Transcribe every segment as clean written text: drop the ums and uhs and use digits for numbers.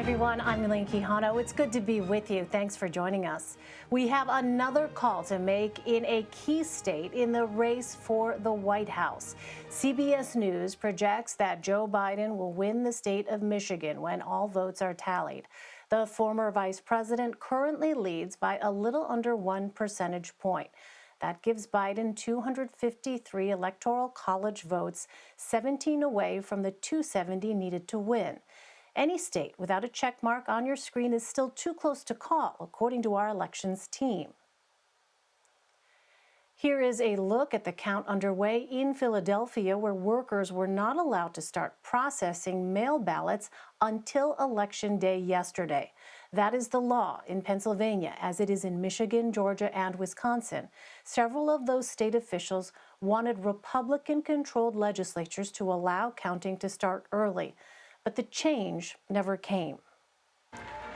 Hi, everyone. I'm Elaine Quijano. It's good to be with you. Thanks for joining us. We have another call to make in a key state in the race for the White House. CBS News projects that Joe Biden will win the state of Michigan when all votes are tallied. The former vice president currently leads by a little under 1 percentage point. That gives Biden 253 electoral college votes, 17 away from the 270 needed to win. Any state without a check mark on your screen is still too close to call, according to our elections team. Here is a look at the count underway in Philadelphia, where workers were not allowed to start processing mail ballots until Election Day yesterday. That is the law in Pennsylvania, as it is in Michigan, Georgia, and Wisconsin. Several of those state officials wanted Republican-controlled legislatures to allow counting to start early. But the change never came.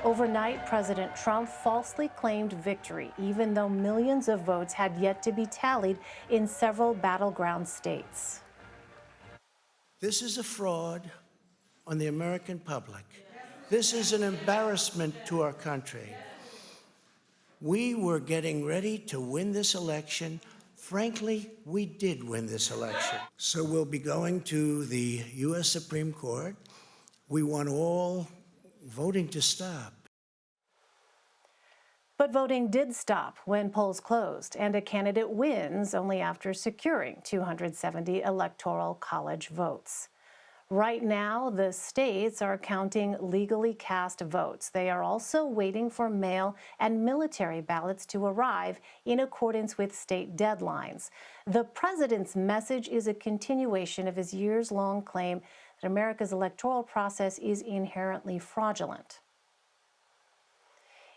Overnight, President Trump falsely claimed victory, even though millions of votes had yet to be tallied in several battleground states. This is a fraud on the American public. This is an embarrassment to our country. We were getting ready to win this election. Frankly, we did win this election. So we'll be going to the U.S. Supreme Court. We want all voting to stop. But voting did stop when polls closed, and a candidate wins only after securing 270 electoral college votes. Right now, the states are counting legally cast votes. They are also waiting for mail and military ballots to arrive in accordance with state deadlines. The president's message is a continuation of his years-long claim that America's electoral process is inherently fraudulent.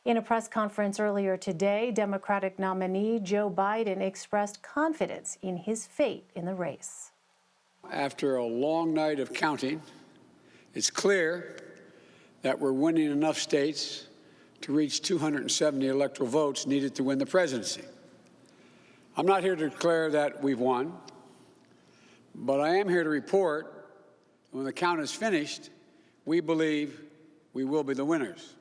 In a press conference earlier today, Democratic nominee Joe Biden expressed confidence in his fate in the race. After a long night of counting, it's clear that we're winning enough states to reach 270 electoral votes needed to win the presidency. I'm not here to declare that we've won, but I am here to report when the count is finished, we believe we will be the winners.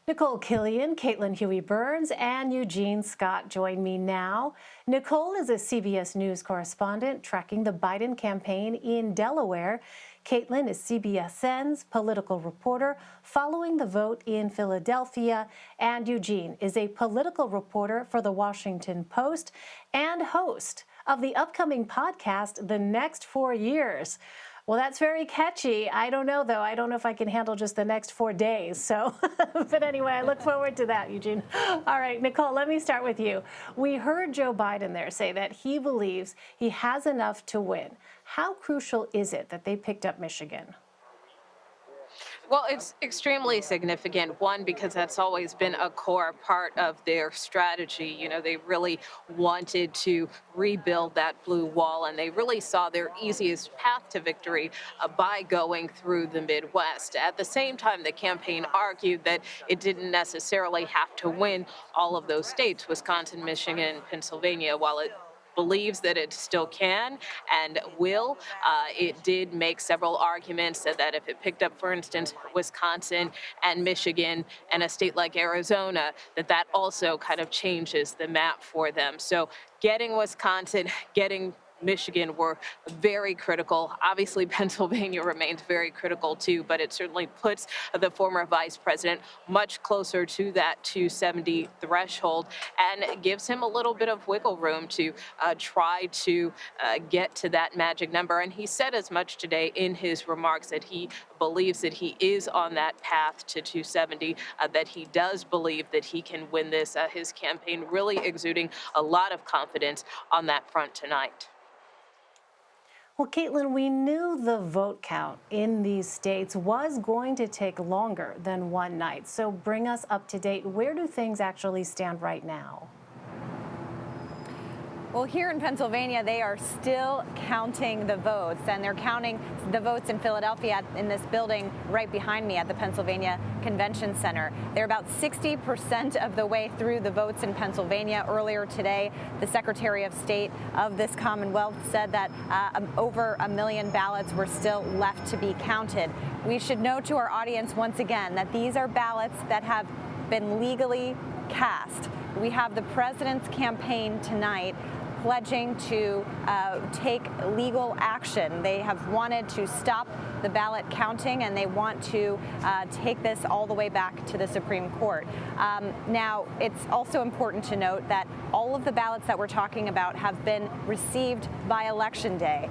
Nikole, Killion, Caitlin Huey-Burns, and Eugene Scott join me now. Nikole is a CBS News correspondent tracking the Biden campaign in Delaware. Caitlin is CBSN's political reporter following the vote in Philadelphia. And Eugene is a political reporter for The Washington Post and host of the upcoming podcast, The Next 4 Years. Well, that's very catchy. I don't know, though. I don't know if I can handle just the next 4 days. So, but anyway, I look forward to that, Eugene. All right, Nikole, let me start with you. We heard Joe Biden there say that he believes he has enough to win. How crucial is it that they picked up Michigan? Well, it's extremely significant, one, because that's always been a core part of their strategy. You know, they really wanted to rebuild that blue wall, and they really saw their easiest path to victory by going through the Midwest. At the same time, the campaign argued that it didn't necessarily have to win all of those states, Wisconsin, Michigan, Pennsylvania, while it believes that it still can and will. It did make several arguments that if it picked up, for instance, Wisconsin and Michigan and a state like Arizona, that also kind of changes the map for them. So getting Wisconsin, getting Michigan were very critical. Obviously, Pennsylvania remains very critical too, but it certainly puts the former vice president much closer to that 270 threshold and gives him a little bit of wiggle room to try to get to that magic number. And he said as much today in his remarks that he believes that he is on that path to 270, that he does believe that he can win this. His campaign really exuding a lot of confidence on that front tonight. Well, Caitlin, we knew the vote count in these states was going to take longer than one night. So bring us up to date. Where do things actually stand right now? Well, here in Pennsylvania, they are still counting the votes, and they're counting the votes in Philadelphia in this building right behind me at the Pennsylvania Convention Center. They're about 60% of the way through the votes in Pennsylvania. Earlier today, the Secretary of State of this Commonwealth said that over 1 million ballots were still left to be counted. We should note to our audience once again that these are ballots that have been legally cast. We have the president's campaign tonight pledging to take legal action. They have wanted to stop the ballot counting, and they want to take this all the way back to the Supreme Court. Now, it's also important to note that all of the ballots that we're talking about have been received by Election Day.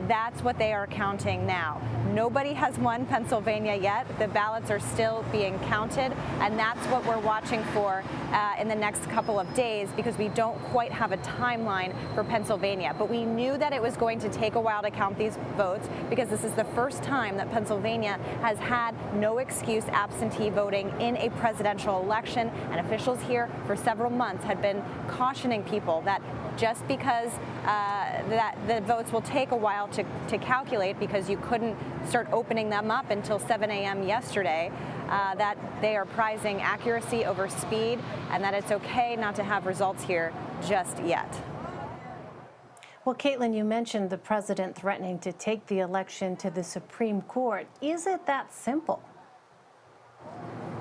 That's what they are counting now. Nobody has won Pennsylvania yet. The ballots are still being counted, and that's what we're watching for in the next couple of days, because we don't quite have a timeline for Pennsylvania. But we knew that it was going to take a while to count these votes, because this is the first time that Pennsylvania has had no excuse absentee voting in a presidential election, and officials here for several months had been cautioning people that just because that the votes will take a while to calculate, because you couldn't start opening them up until 7 a.m. yesterday, that they are prizing accuracy over speed, and that it's okay not to have results here just yet. Well, Caitlin, you mentioned the president threatening to take the election to the Supreme Court. Is it that simple?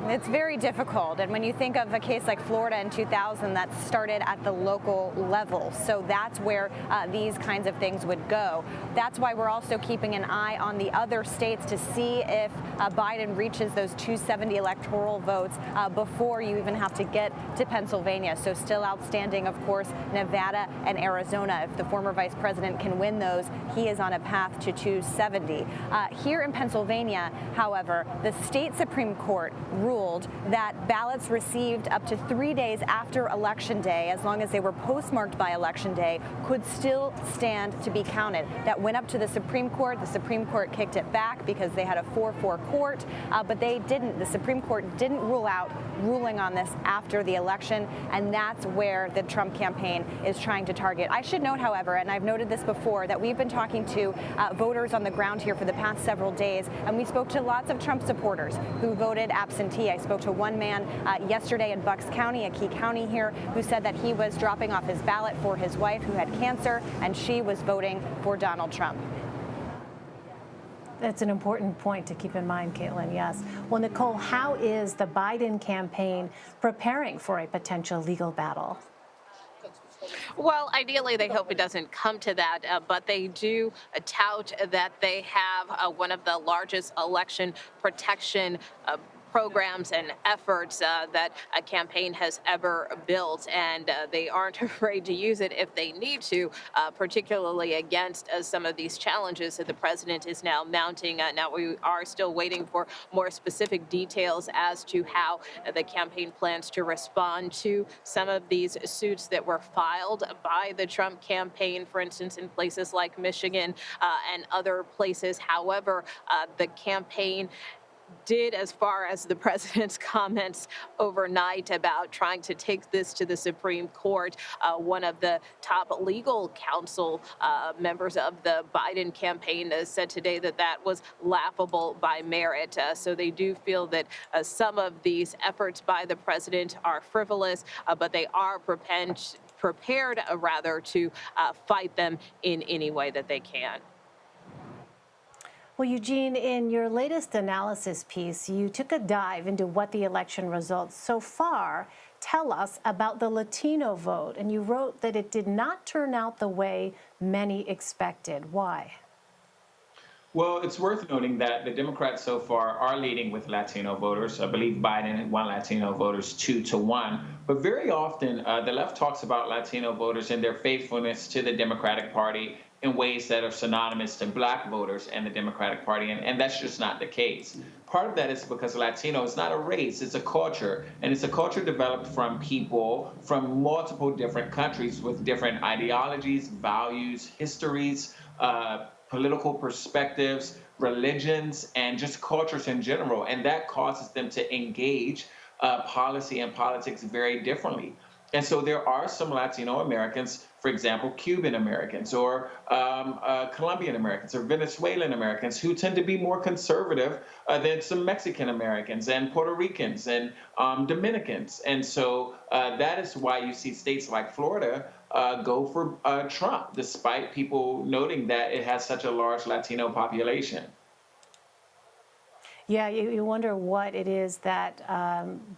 It's very difficult, and when you think of a case like Florida in 2000, that started at the local level, so that's where these kinds of things would go. That's why we're also keeping an eye on the other states to see if Biden reaches those 270 electoral votes before you even have to get to Pennsylvania. So still outstanding, of course, Nevada and Arizona. If the former vice president can win those, he is on a path to 270. Here in Pennsylvania, however, the state Supreme Court ruled that ballots received up to 3 days after Election Day, as long as they were postmarked by Election Day, could still stand to be counted. That went up to the Supreme Court. The Supreme Court kicked it back because they had a 4-4 court, but they didn't. The Supreme Court didn't rule out ruling on this after the election, and that's where the Trump campaign is trying to target. I should note, however, and I've noted this before, that we've been talking to voters on the ground here for the past several days, and we spoke to lots of Trump supporters who voted absentee. I spoke to one man yesterday in Bucks County, a key county here, who said that he was dropping off his ballot for his wife who had cancer, and she was voting for Donald Trump. That's an important point to keep in mind, Caitlin, yes. Well, Nikole, how is the Biden campaign preparing for a potential legal battle? Well, ideally, they hope it doesn't come to that, but they do tout that they have one of the largest election protection programs and efforts that a campaign has ever built, and they aren't afraid to use it if they need to, particularly against some of these challenges that the president is now mounting. Now, we are still waiting for more specific details as to how the campaign plans to respond to some of these suits that were filed by the Trump campaign, for instance, in places like Michigan and other places. However, the campaign did, as far as the president's comments overnight about trying to take this to the Supreme Court, one of the top legal counsel members of the Biden campaign said today that that was laughable by merit. So they do feel that some of these efforts by the president are frivolous, but they are prepared to fight them in any way that they can. Well, Eugene, in your latest analysis piece, you took a dive into what the election results so far tell us about the Latino vote, and you wrote that it did not turn out the way many expected. Why? Well, it's worth noting that the Democrats so far are leading with Latino voters. I believe Biden won Latino voters 2-1. But very often, the left talks about Latino voters and their faithfulness to the Democratic Party in ways that are synonymous to black voters and the Democratic Party, and that's just not the case. Part of that is because Latino is not a race, it's a culture, and it's a culture developed from people from multiple different countries with different ideologies, values, histories, political perspectives, religions, and just cultures in general, and that causes them to engage policy and politics very differently. And so there are some Latino Americans, for example, Cuban Americans or Colombian Americans or Venezuelan Americans who tend to be more conservative than some Mexican Americans and Puerto Ricans and Dominicans. And so that is why you see states like Florida go for Trump, despite people noting that it has such a large Latino population. Yeah, you wonder what it is that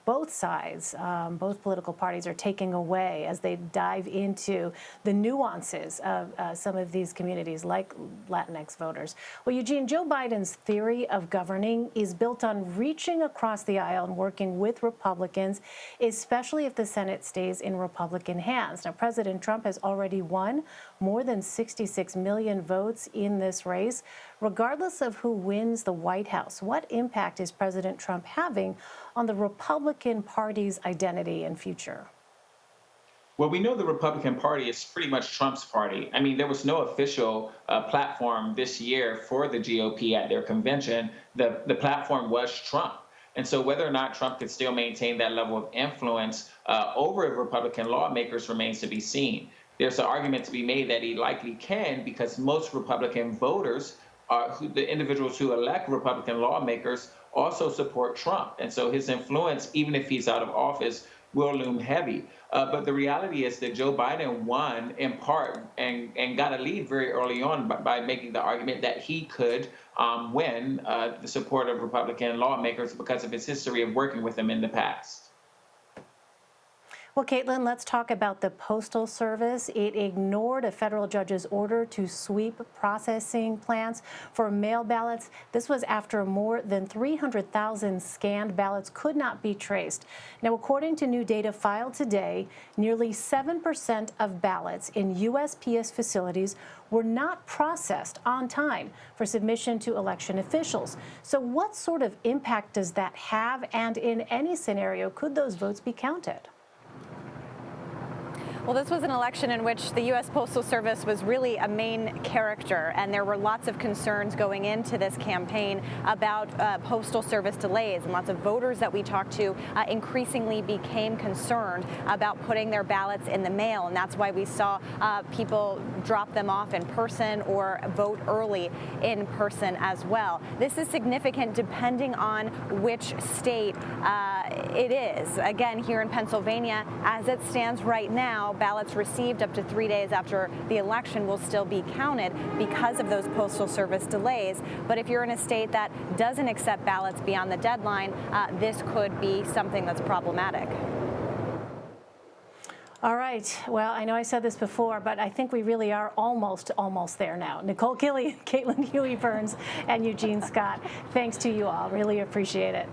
both sides, both political parties are taking away as they dive into the nuances of some of these communities like Latinx voters. Well, Eugene, Joe Biden's theory of governing is built on reaching across the aisle and working with Republicans, especially if the Senate stays in Republican hands. Now, President Trump has already won more than 66 million votes in this race. Regardless of who wins the White House, what impact is President Trump having on the Republican Party's identity and future? Well, we know the Republican Party is pretty much Trump's party. I mean, there was no official platform this year for the GOP at their convention. The platform was Trump. And so whether or not Trump could still maintain that level of influence over Republican lawmakers remains to be seen. There's an argument to be made that he likely can because most Republican voters the individuals who elect Republican lawmakers also support Trump. And so his influence, even if he's out of office, will loom heavy. But the reality is that Joe Biden won in part and got a lead very early on by making the argument that he could win the support of Republican lawmakers because of his history of working with them in the past. Well, Caitlin, let's talk about the Postal Service. It ignored a federal judge's order to sweep processing plants for mail ballots. This was after more than 300,000 scanned ballots could not be traced. Now, according to new data filed today, nearly 7% of ballots in USPS facilities were not processed on time for submission to election officials. So what sort of impact does that have? And in any scenario, could those votes be counted? Well, this was an election in which the U.S. Postal Service was really a main character, and there were lots of concerns going into this campaign about Postal Service delays, and lots of voters that we talked to increasingly became concerned about putting their ballots in the mail, and that's why we saw people drop them off in person or vote early in person as well. This is significant depending on which state it is. Again, here in Pennsylvania, as it stands right now, ballots received up to 3 days after the election will still be counted because of those Postal Service delays. But if you're in a state that doesn't accept ballots beyond the deadline, this could be something that's problematic. All right. Well, I know I said this before, but I think we really are almost there now. Nikole, Killion, Caitlin Huey-Burns, and Eugene Scott, thanks to you all. Really appreciate it.